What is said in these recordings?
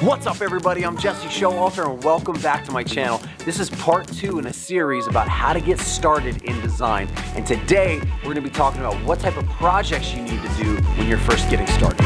What's up everybody, I'm Jesse Showalter and welcome back to my channel. This is part 2 in a series about how to get started in design. And today we're going to be talking about what type of projects you need to do when you're first getting started.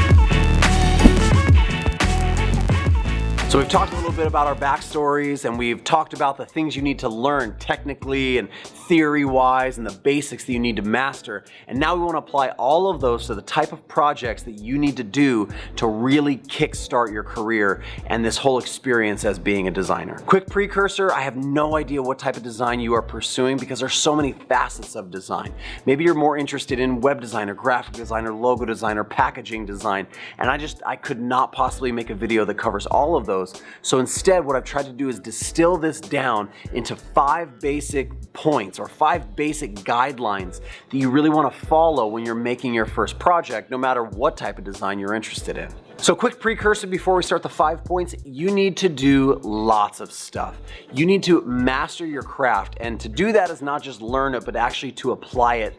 So we've talked a little bit about our backstories and we've talked about the things you need to learn technically and theory-wise and the basics that you need to master. And now we want to apply all of those to the type of projects that you need to do to really kickstart your career and this whole experience as being a designer. Quick precursor, I have no idea what type of design you are pursuing because there's so many facets of design. Maybe you're more interested in web design or graphic design or logo design or packaging design. And I could not possibly make a video that covers all of those. So instead, what I've tried to do is distill this down into 5 basic points or 5 basic guidelines that you really want to follow when you're making your first project, no matter what type of design you're interested in. So quick precursor before we start the 5 points, you need to do lots of stuff. You need to master your craft, and to do that is not just learn it, but actually to apply it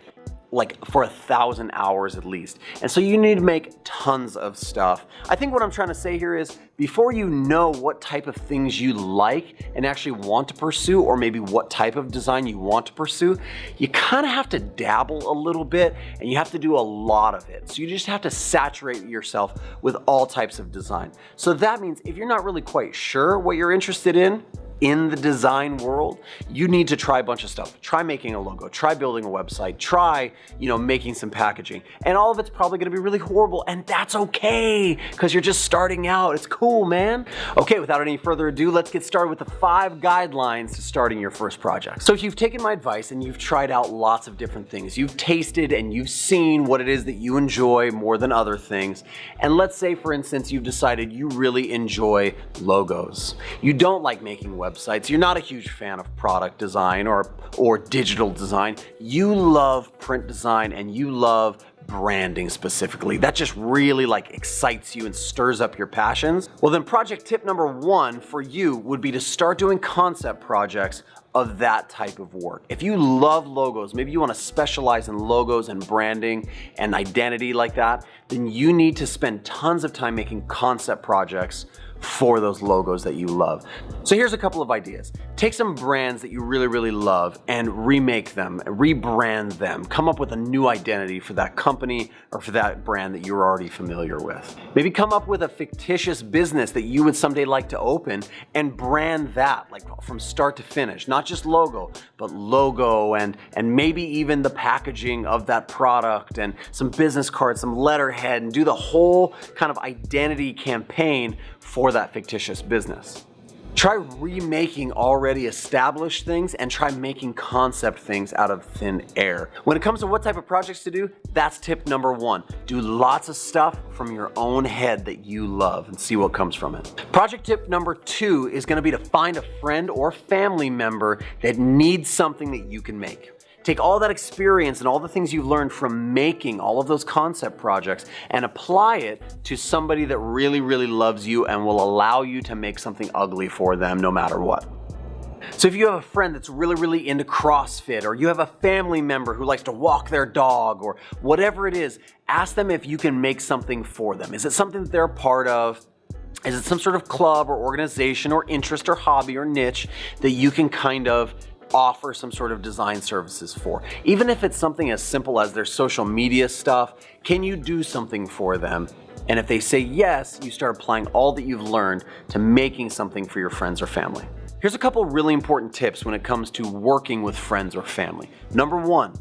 like for 1,000 hours at least. And so you need to make tons of stuff. I think what I'm trying to say here is before you know what type of things you like and actually want to pursue, or maybe what type of design you want to pursue, you kind of have to dabble a little bit and you have to do a lot of it. So you just have to saturate yourself with all types of design. So that means if you're not really quite sure what you're interested in the design world, you need to try a bunch of stuff. Try making a logo, try building a website, try, making some packaging. And all of it's probably gonna be really horrible, and that's okay, because you're just starting out. It's cool, man. Okay, without any further ado, let's get started with the 5 guidelines to starting your first project. So if you've taken my advice and you've tried out lots of different things, you've tasted and you've seen what it is that you enjoy more than other things, and let's say, for instance, you've decided you really enjoy logos. You don't like making websites. You're not a huge fan of product design or digital design. You love print design and you love branding specifically. That just really excites you and stirs up your passions. Well, then project tip number 1 for you would be to start doing concept projects of that type of work. If you love logos, maybe you want to specialize in logos and branding and identity like that, then you need to spend tons of time making concept projects for those logos that you love. So here's a couple of ideas. Take some brands that you really, really love and remake them, rebrand them, come up with a new identity for that company or for that brand that you're already familiar with. Maybe come up with a fictitious business that you would someday like to open and brand that from start to finish, not just logo, but logo and maybe even the packaging of that product and some business cards, some letterhead, and do the whole kind of identity campaign for that fictitious business. Try remaking already established things and try making concept things out of thin air. When it comes to what type of projects to do, that's tip number 1. Do lots of stuff from your own head that you love and see what comes from it. Project tip number 2 is going to be to find a friend or family member that needs something that you can make. Take all that experience and all the things you've learned from making all of those concept projects and apply it to somebody that really, really loves you and will allow you to make something ugly for them no matter what. So if you have a friend that's really, really into CrossFit, or you have a family member who likes to walk their dog, or whatever it is, ask them if you can make something for them. Is it something that they're a part of? Is it some sort of club or organization or interest or hobby or niche that you can kind of offer some sort of design services for? Even if it's something as simple as their social media stuff, can you do something for them? And if they say yes, you start applying all that you've learned to making something for your friends or family. Here's a couple really important tips when it comes to working with friends or family. Number 1,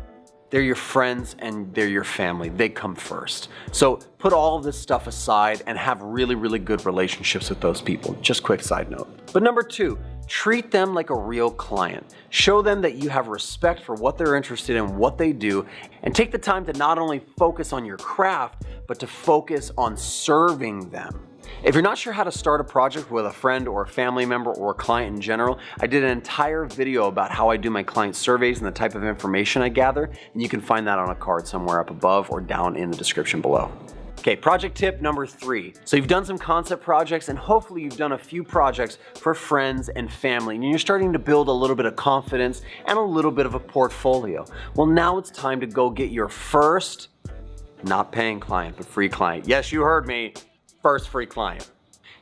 they're your friends and they're your family. They come first. So put all of this stuff aside and have really, really good relationships with those people. Just quick side note. But number 2, treat them like a real client. Show them that you have respect for what they're interested in, what they do, and take the time to not only focus on your craft, but to focus on serving them. If you're not sure how to start a project with a friend or a family member or a client in general, I did an entire video about how I do my client surveys and the type of information I gather, and you can find that on a card somewhere up above or down in the description below. Okay, project tip number 3. So you've done some concept projects and hopefully you've done a few projects for friends and family, and you're starting to build a little bit of confidence and a little bit of a portfolio. Well, now it's time to go get your first, not paying client, but free client. Yes, you heard me, first free client.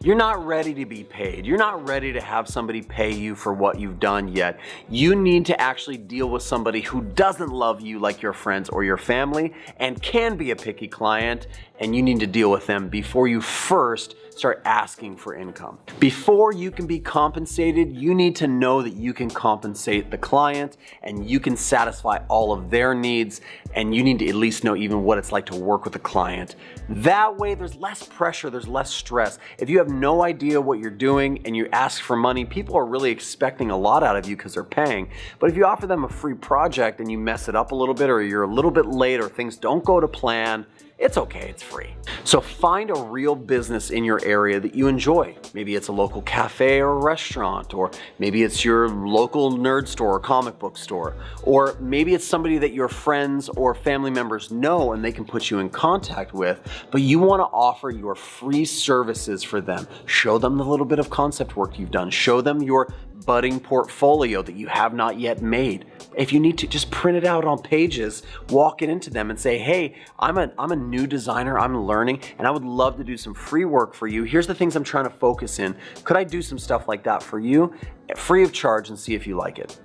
You're not ready to be paid. You're not ready to have somebody pay you for what you've done yet. You need to actually deal with somebody who doesn't love you like your friends or your family and can be a picky client, and you need to deal with them before you first start asking for income. Before you can be compensated, you need to know that you can compensate the client and you can satisfy all of their needs, and you need to at least know even what it's like to work with a client. That way there's less pressure, there's less stress. If you have no idea what you're doing and you ask for money, people are really expecting a lot out of you because they're paying. But if you offer them a free project and you mess it up a little bit, or you're a little bit late, or things don't go to plan, it's okay, it's free. So find a real business in your area that you enjoy. Maybe it's a local cafe or a restaurant, or maybe it's your local nerd store or comic book store, or maybe it's somebody that your friends or family members know and they can put you in contact with, but you want to offer your free services for them. Show them the little bit of concept work you've done. Show them your budding portfolio that you have not yet made. If you need to, just print it out on pages, walk it into them and say, hey, I'm a new designer, I'm learning, and I would love to do some free work for you. Here's the things I'm trying to focus in. Could I do some stuff like that for you, free of charge, and see if you like it?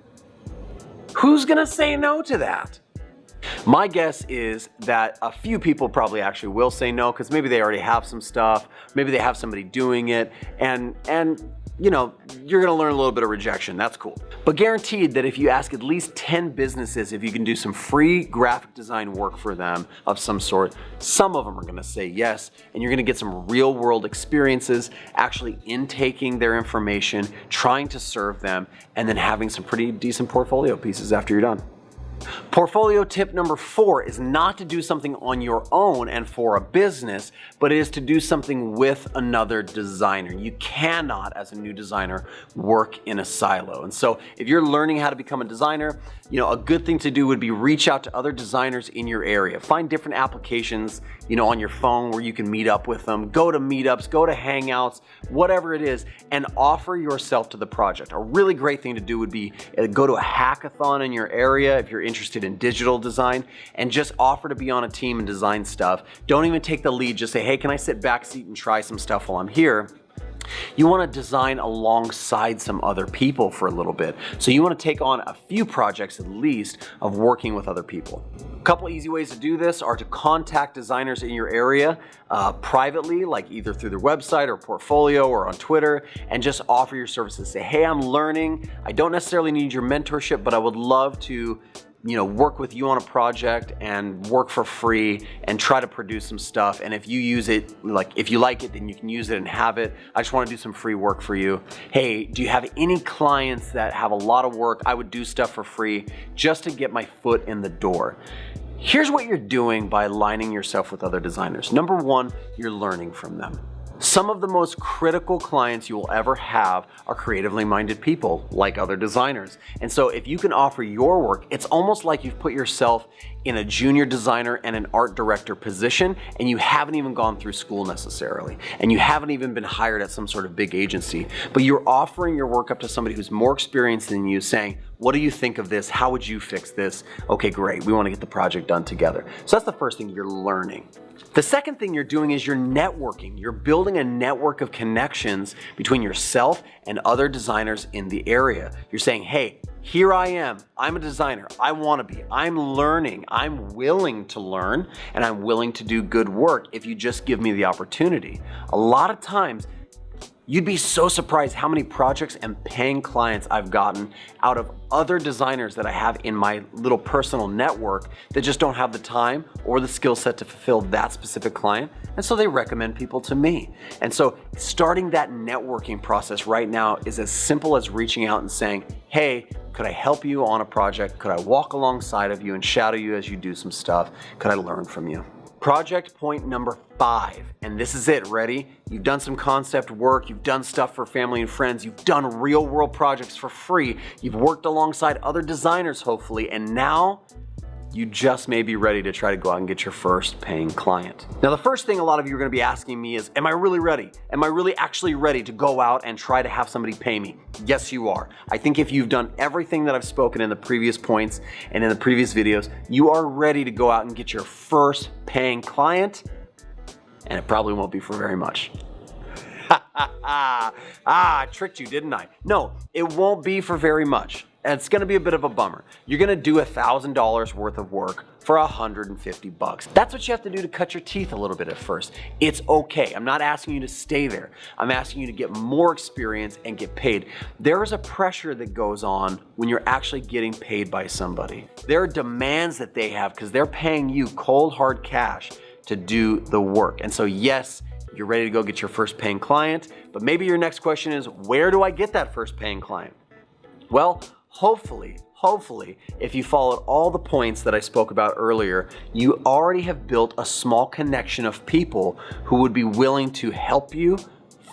Who's gonna say no to that? My guess is that a few people probably actually will say no, because maybe they already have some stuff, maybe they have somebody doing it, and you know, you're gonna learn a little bit of rejection. That's cool. But guaranteed that if you ask at least 10 businesses if you can do some free graphic design work for them of some sort, some of them are gonna say yes, and you're gonna get some real world experiences actually intaking their information, trying to serve them, and then having some pretty decent portfolio pieces after you're done. Portfolio tip number 4 is not to do something on your own and for a business, but it is to do something with another designer. You cannot, as a new designer, work in a silo. And so if you're learning how to become a designer, you know, a good thing to do would be reach out to other designers in your area. Find different applications, you know, on your phone where you can meet up with them. Go to meetups, go to hangouts, whatever it is, and offer yourself to the project. A really great thing to do would be go to a hackathon in your area if you're interested in digital design, and just offer to be on a team and design stuff. Don't even take the lead, just say, hey, can I sit backseat and try some stuff while I'm here? You want to design alongside some other people for a little bit. So you want to take on a few projects at least of working with other people. A couple easy ways to do this are to contact designers in your area privately, like either through their website or portfolio or on Twitter, and just offer your services. Say, hey, I'm learning. I don't necessarily need your mentorship, but I would love to work with you on a project and work for free and try to produce some stuff. And if you use it, like if you like it, then you can use it and have it. I just want to do some free work for you. Hey, do you have any clients that have a lot of work? I would do stuff for free just to get my foot in the door. Here's what you're doing by aligning yourself with other designers. Number 1, you're learning from them. Some of the most critical clients you will ever have are creatively minded people like other designers. And so if you can offer your work, it's almost like you've put yourself in a junior designer and an art director position, and you haven't even gone through school necessarily, and you haven't even been hired at some sort of big agency, but you're offering your work up to somebody who's more experienced than you, saying, what do you think of this? How would you fix this? Okay, great. We want to get the project done together. So that's the first thing, you're learning. The second thing you're doing is you're networking. You're building a network of connections between yourself and other designers in the area. You're saying, hey, here I am. I'm a designer. I want to be. I'm learning. I'm willing to learn, and I'm willing to do good work if you just give me the opportunity. A lot of times, you'd be so surprised how many projects and paying clients I've gotten out of other designers that I have in my little personal network that just don't have the time or the skill set to fulfill that specific client. And so they recommend people to me. And so starting that networking process right now is as simple as reaching out and saying, hey, could I help you on a project? Could I walk alongside of you and shadow you as you do some stuff? Could I learn from you? Project point number 5, and this is it, ready? You've done some concept work, you've done stuff for family and friends, you've done real world projects for free, you've worked alongside other designers hopefully, and now you just may be ready to try to go out and get your first paying client. Now, the first thing a lot of you are gonna be asking me is, am I really ready? Am I really actually ready to go out and try to have somebody pay me? Yes, you are. I think if you've done everything that I've spoken in the previous points and in the previous videos, you are ready to go out and get your first paying client, and it probably won't be for very much. I tricked you, didn't I? No, it won't be for very much. And it's gonna be a bit of a bummer. You're gonna do $1,000 worth of work for $150. That's what you have to do to cut your teeth a little bit at first. It's okay. I'm not asking you to stay there. I'm asking you to get more experience and get paid. There is a pressure that goes on when you're actually getting paid by somebody. There are demands that they have because they're paying you cold hard cash to do the work. And so yes, you're ready to go get your first paying client, but maybe your next question is, where do I get that first paying client? Well, hopefully, if you followed all the points that I spoke about earlier, you already have built a small connection of people who would be willing to help you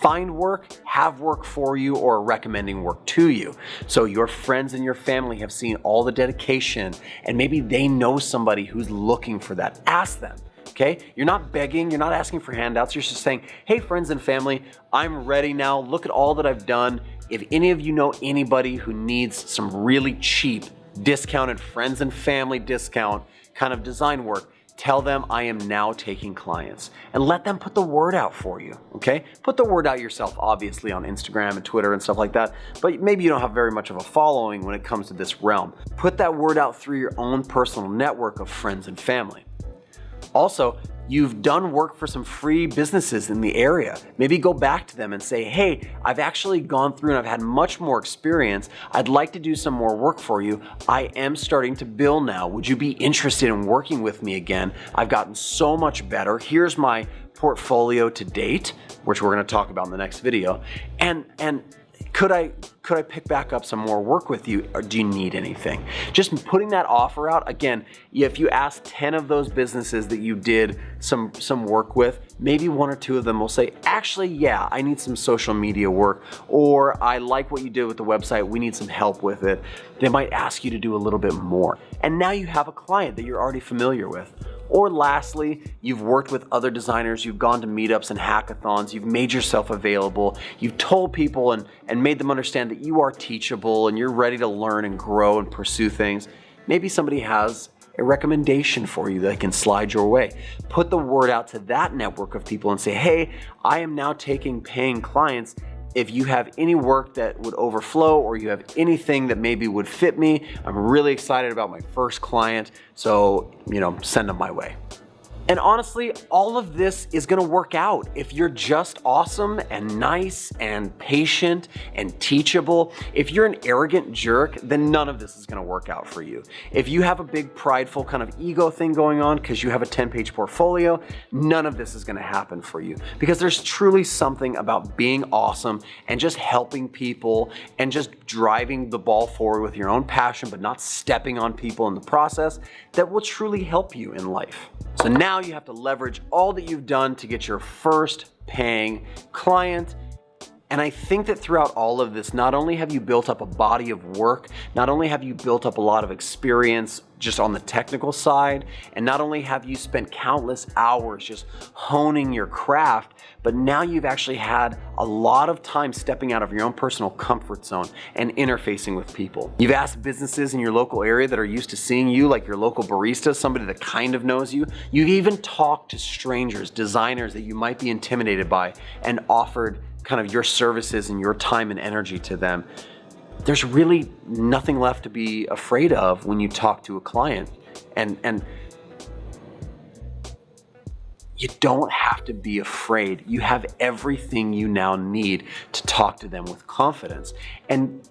find work, have work for you, or are recommending work to you. So your friends and your family have seen all the dedication, and maybe they know somebody who's looking for that. Ask them. Okay? You're not begging, you're not asking for handouts, you're just saying, hey friends and family, I'm ready now, look at all that I've done. If any of you know anybody who needs some really cheap, discounted friends and family discount kind of design work, tell them I am now taking clients and let them put the word out for you, okay? Put the word out yourself, obviously on Instagram and Twitter and stuff like that, but maybe you don't have very much of a following when it comes to this realm. Put that word out through your own personal network of friends and family. Also, you've done work for some free businesses in the area. Maybe go back to them and say, hey, I've actually gone through and I've had much more experience. I'd like to do some more work for you. I am starting to bill now. Would you be interested in working with me again? I've gotten so much better. Here's my portfolio to date, which we're gonna talk about in the next video. And could I pick back up some more work with you, or do you need anything? Just putting that offer out, again, if you ask 10 of those businesses that you did some work with, maybe one or two of them will say, actually, yeah, I need some social media work, or I like what you did with the website, we need some help with it. They might ask you to do a little bit more. And now you have a client that you're already familiar with. Or lastly, you've worked with other designers, you've gone to meetups and hackathons, you've made yourself available, you've told people and made them understand that you are teachable and you're ready to learn and grow and pursue things. Maybe somebody has a recommendation for you that can slide your way. Put the word out to that network of people and say, hey, I am now taking paying clients. If you have any work that would overflow or you have anything that maybe would fit me, I'm really excited about my first client, so, send them my way. And honestly, all of this is gonna work out if you're just awesome and nice and patient and teachable. If you're an arrogant jerk, then none of this is gonna work out for you. If you have a big prideful kind of ego thing going on because you have a 10-page portfolio, none of this is gonna happen for you, because there's truly something about being awesome and just helping people and just driving the ball forward with your own passion but not stepping on people in the process that will truly help you in life. So now you have to leverage all that you've done to get your first paying client. And I think that throughout all of this, not only have you built up a body of work, not only have you built up a lot of experience just on the technical side, and not only have you spent countless hours just honing your craft, but now you've actually had a lot of time stepping out of your own personal comfort zone and interfacing with people. You've asked businesses in your local area that are used to seeing you, like your local barista, somebody that kind of knows you. You've even talked to strangers, designers that you might be intimidated by, and offered kind of your services and your time and energy to them. There's really nothing left to be afraid of when you talk to a client. And you don't have to be afraid. You have everything you now need to talk to them with confidence. And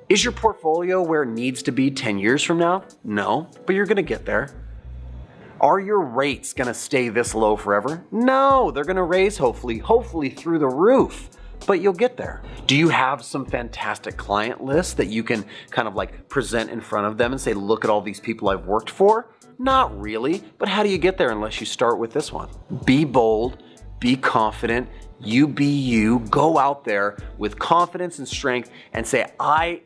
is your portfolio where it needs to be 10 years from now? No, but you're gonna get there. Are your rates gonna stay this low forever? No, they're gonna raise hopefully through the roof, but you'll get there. Do you have some fantastic client lists that you can kind of like present in front of them and say, look at all these people I've worked for? Not really, but how do you get there unless you start with this one? Be bold, be confident, you be you, go out there with confidence and strength and say, I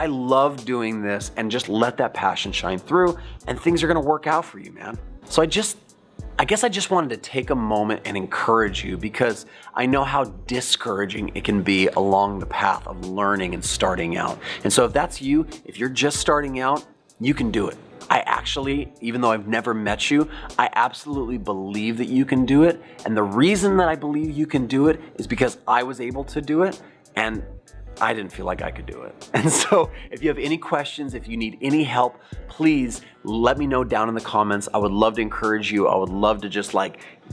love doing this, and just let that passion shine through, and things are gonna work out for you, man. So I guess I just wanted to take a moment and encourage you, because I know how discouraging it can be along the path of learning and starting out. And so if that's you, if you're just starting out, you can do it. I actually, even though I've never met you, I absolutely believe that you can do it. And the reason that I believe you can do it is because I was able to do it and I didn't feel like I could do it. And so if you have any questions, if you need any help, please let me know down in the comments. I would love to encourage you. I would love to just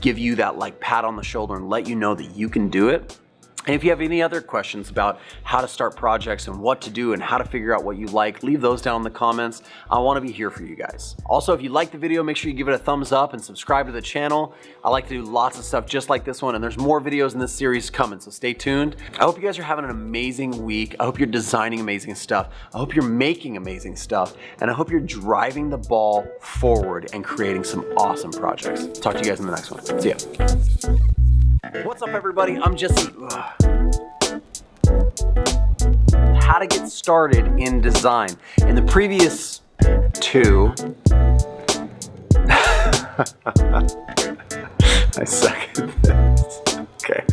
give you that pat on the shoulder and let you know that you can do it. And if you have any other questions about how to start projects and what to do and how to figure out what you like, leave those down in the comments. I want to be here for you guys. Also, if you like the video, make sure you give it a thumbs up and subscribe to the channel. I like to do lots of stuff just like this one, and there's more videos in this series coming, so stay tuned. I hope you guys are having an amazing week. I hope you're designing amazing stuff. I hope you're making amazing stuff, and I hope you're driving the ball forward and creating some awesome projects. Talk to you guys in the next one. See ya. What's up, everybody? I'm Jesse. How to get started in design. In the previous two, I suck at this. Okay.